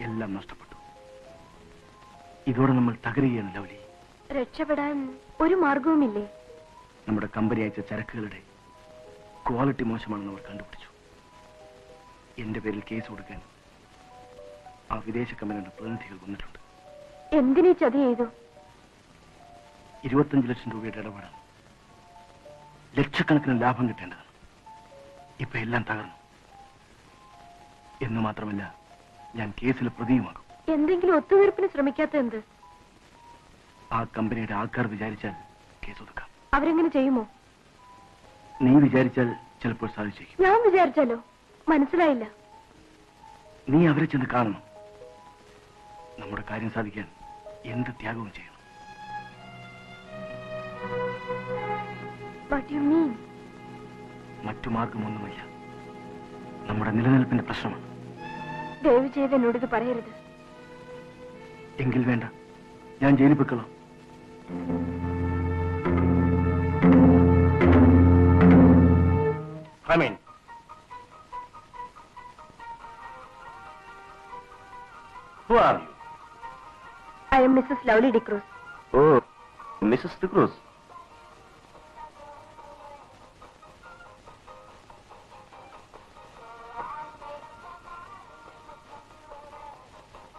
എല്ലാം നഷ്ടപ്പെട്ടു. ഇതോടെ നമ്മൾ തകരുകയാണ് ലവ്ലി. രക്ഷപ്പെടാൻ ഒരു മാർഗവുമില്ലേ? നമ്മുടെ കമ്പനി അയച്ച ചരക്കുകളുടെ ക്വാളിറ്റി മോശമാണെന്ന് അവർ കണ്ടുപിടിച്ചു. എന്റെ പേരിൽ കേസ് കൊടുക്കാൻ ആ വിദേശ കമ്പനിയുടെ പ്രതിനിധികൾ വന്നിട്ടുണ്ട്. എന്തിനീ ചതി ചെയ്തു? 25 ലക്ഷം രൂപയുടെ ഇടപാടാണ്. ലക്ഷക്കണക്കിന് ലാഭം കിട്ടേണ്ടതാണ്. ഇപ്പൊ എല്ലാം തകർന്നു. എന്ന് മാത്രമല്ല, ഞാൻ കേസിൽ പ്രതിയുമാകും. എന്തെങ്കിലും ഒത്തുതീർപ്പിന് ശ്രമിക്കാത്ത എന്ത്? ആ കമ്പനിയുടെ ആൾക്കാർ വിചാരിച്ചാൽ കേസ് ഒതുക്കാം. അവരെങ്ങനെ ചെയ്യുമോ? നീ വിചാരിച്ചാൽ ചിലപ്പോൾ സാധിച്ചേക്കും. ഞാൻ വിചാരിച്ചാലോ? മനസ്സിലായില്ല. നീ അവരെ ചെന്ന് കാണണം. നമ്മുടെ കാര്യം സാധിക്കാൻ എന്ത് ത്യാഗവും ചെയ്യണം. What do you mean? മറ്റു മാർഗമൊന്നുമില്ല. നമ്മുടെ നിലനിൽപ്പിന്റെ പ്രശ്നമാണ്. ദയവ് ചെയ്ത് എന്നോടിത് പറയരുത്. എങ്കിൽ വേണ്ട, ഞാൻ ജയിലിൽ പൊയ്ക്കൊള്ളാം. Come in. Who are you? I am Mrs. Lovely DeCruz. Oh, Mrs. DeCruz.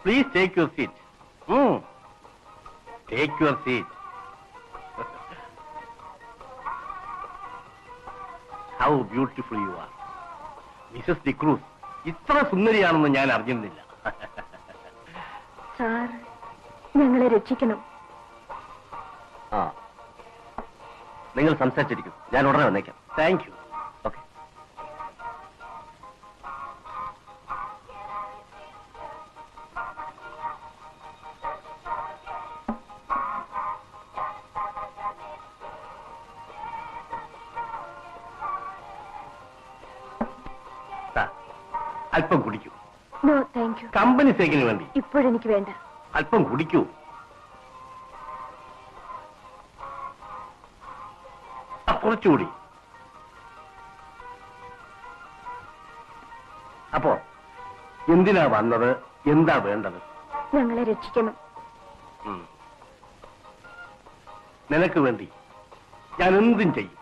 Please take your seat. Take your seat. How beautiful you are. Mrs. DeCruz. ഇത്ര സുന്ദരിയാണെന്ന് ഞാൻ അറിഞ്ഞിരുന്നില്ല. സാർ, ഞങ്ങളെ രക്ഷിക്കണം. നിങ്ങൾ സംസാരിച്ചിരിക്കും, ഞാൻ ഉടനെ വന്നേക്കാം. Thank you. ഓക്കെ. അല്പം കുടിക്കൂ. No thank you. കമ്പനി സേക്കിന് വേണ്ടി. ഇപ്പോഴെനിക്ക് വേണ്ട. അല്പം കുടിക്കൂ. കുറച്ചുകൂടി. അപ്പോ എന്തിനാ വന്നത്? എന്താ വേണ്ടത്? ഞങ്ങളെ രക്ഷിക്കണം. നിനക്ക് വേണ്ടി ഞാൻ എന്തും ചെയ്യും.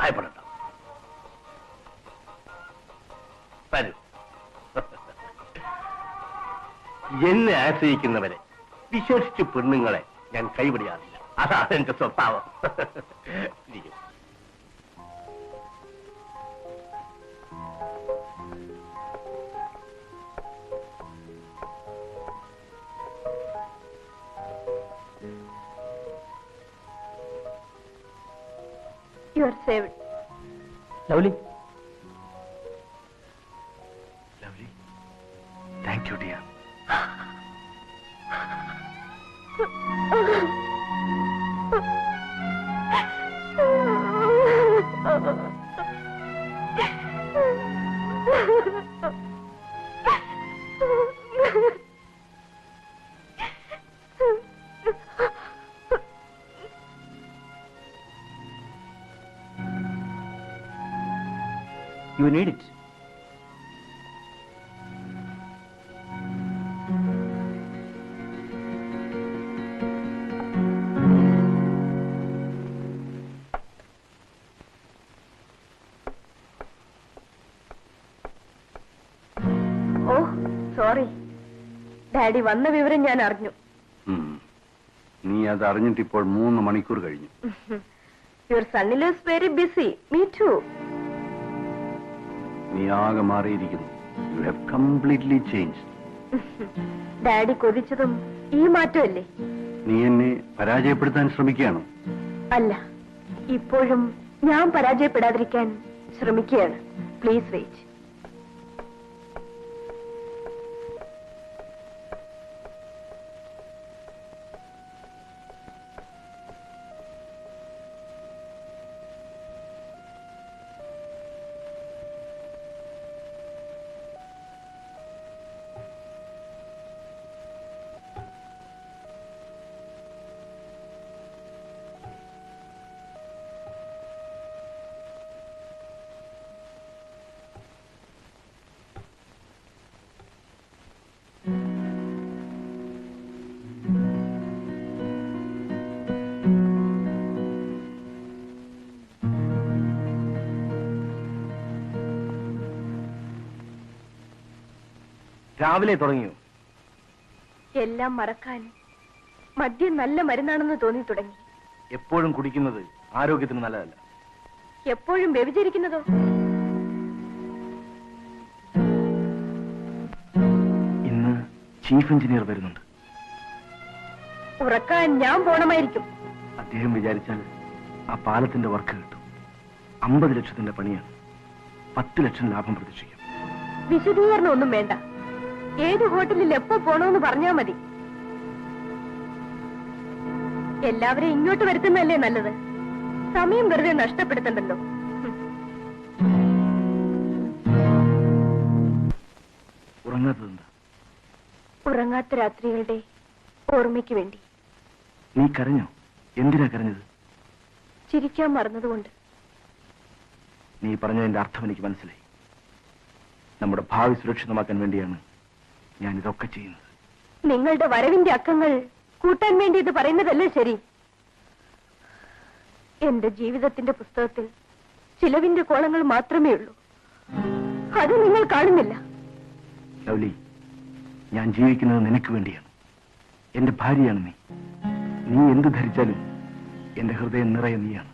ഭയപ്പെടണ്ട. വരൂ. എന്നെ ആശ്രയിക്കുന്നവരെ, വിശ്വസിച്ച് പെണ്ണുങ്ങളെ ഞാൻ കൈവിടാറില്ല. അതാണ് എന്റെ സ്വഭാവം. You are saved. Lovely. Lovely. Thank you, dear. You need it. Oh, sorry. Daddy വന്ന വിവരം ഞാൻ അറിഞ്ഞു. നീ അത് അറിഞ്ഞിട്ട് ഇപ്പോൾ 3 മണിക്കൂർ കഴിഞ്ഞു. Your son is very busy. Me too. നീ ആകെ മാറിയിരിക്കുന്നു. You have completely changed. Daddy കൊതിച്ചതും ഈ മാറ്റമല്ലേ? നീ എന്നെ പരാജയപ്പെടുത്താൻ ശ്രമിക്കുകയാണോ? അല്ല, ഇപ്പോഴും ഞാൻ പരാജയപ്പെടാതിരിക്കാൻ ശ്രമിക്കുകയാണ്. Please wait. രാവിലെ തുടങ്ങിയോ? എല്ലാം മറക്കാൻ മദ്യം നല്ല മരുന്നാണെന്ന് തോന്നി തുടങ്ങി. എപ്പോഴും കുടിക്കുന്നത് ആരോഗ്യത്തിന് നല്ലതല്ല. എപ്പോഴും വ്യഭിചരിക്കുന്നതോ? ഇന്ന് ചീഫ് എഞ്ചിനീയർ വരുന്നുണ്ട്. ഉറക്കാൻ ഞാൻ പോണമായിരിക്കും. അദ്ദേഹം വിചാരിച്ചാൽ ആ പാലത്തിന്റെ വർക്ക് കിട്ടും. 50 ലക്ഷത്തിന്റെ പണിയാണ്. 10 ലക്ഷം ലാഭം പ്രതീക്ഷിക്കാം. വിശദീകരണം ഒന്നും വേണ്ട. ഏത് ഹോട്ടലിൽ എപ്പോ പോണോന്ന് പറഞ്ഞാ മതി. എല്ലാവരെയും ഇങ്ങോട്ട് വരുത്തുന്നതല്ലേ നല്ലത്. സമയം വെറുതെ നഷ്ടപ്പെടുത്തണ്ടല്ലോ. ഉറങ്ങാത്തതെന്താ? ഉറങ്ങാത്ത രാത്രികളുടെ ഓർമ്മയ്ക്ക് വേണ്ടി. നീ കരഞ്ഞോ? എന്തിനാ കരഞ്ഞത്? ചിരിക്കാൻ മറന്നതുകൊണ്ട്. നീ പറഞ്ഞതിന്റെ അർത്ഥം എനിക്ക് മനസ്സിലായി. നമ്മുടെ ഭാവി സുരക്ഷിതമാക്കാൻ വേണ്ടിയാണ് ഞാൻ ഇതൊക്കെ ചെയ്യുന്നത്. നിങ്ങളുടെ വരവിന്റെ അക്കങ്ങൾ കൂട്ടാൻ വേണ്ടി ഇത് പറയുന്നതല്ലേ ശരി? എന്റെ ജീവിതത്തിന്റെ പുസ്തകത്തിൽ ചിലവിന്റെ കോളങ്ങൾ മാത്രമേ ഉള്ളൂ. അത് നിങ്ങൾ കാണുന്നില്ല. ലൗലി, ഞാൻ ജീവിക്കുന്നത് നിനക്ക് വേണ്ടിയാണ്. എന്റെ ഭാര്യയാണ് നീ. നീ എന്ത് ധരിച്ചാലും എന്റെ ഹൃദയം നിറയെ നീയാണ്.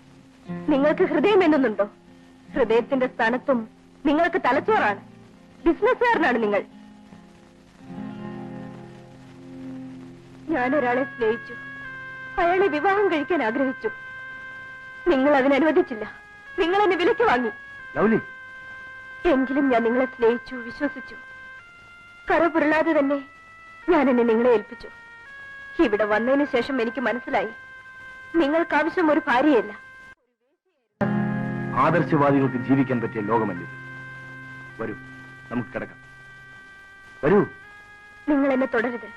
നിങ്ങൾക്ക് ഹൃദയം എന്നുണ്ടോ? ഹൃദയത്തിന്റെ സ്ഥാനത്തും നിങ്ങൾക്ക് തലച്ചോറാണ്. ബിസിനസ്സുകാരനാണ് നിങ്ങൾ. ഞാനൊരാളെ സ്നേഹിച്ചു. അയാളെ വിവാഹം കഴിക്കാൻ ആഗ്രഹിച്ചു. നിങ്ങൾ അതിനനുവദിച്ചില്ല. നിങ്ങൾ എന്നെ വിലയ്ക്ക് വാങ്ങി. ലൗലി, എങ്കിലും ഞാൻ നിങ്ങളെ സ്നേഹിച്ചു, വിശ്വസിച്ചു. കറപുരുളാതെ തന്നെ ഞാൻ എന്നെ നിങ്ങളെ ഏൽപ്പിച്ചു. ഇവിടെ വന്നതിന് ശേഷം എനിക്ക് മനസ്സിലായി, നിങ്ങൾക്കാവശ്യം ഒരു ഭാര്യയല്ല. ആദർശവാദികൾക്ക് ജീവിക്കാൻ പറ്റിയ ലോകമല്ല ഇത്. വരൂ, നമുക്ക് കിടക്കാം. വരൂ. നിങ്ങൾ എന്നെ തുടരുത്.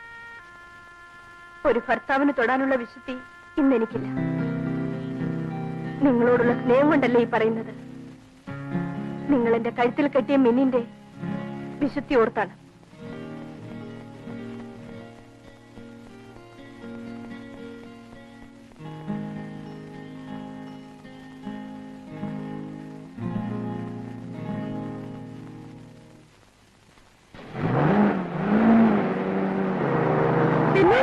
ഒരു ഭർത്താവിന് തൊടാനുള്ള വിശുദ്ധി ഇന്ന് എനിക്കില്ല. നിങ്ങളോടുള്ള സ്നേഹം കൊണ്ടല്ലേ ഈ പറയുന്നത്. നിങ്ങൾ എന്റെ കഴുത്തിൽ കെട്ടിയ മിന്നിന്റെ വിശുദ്ധി ഓർത്താണ്. പിന്നെ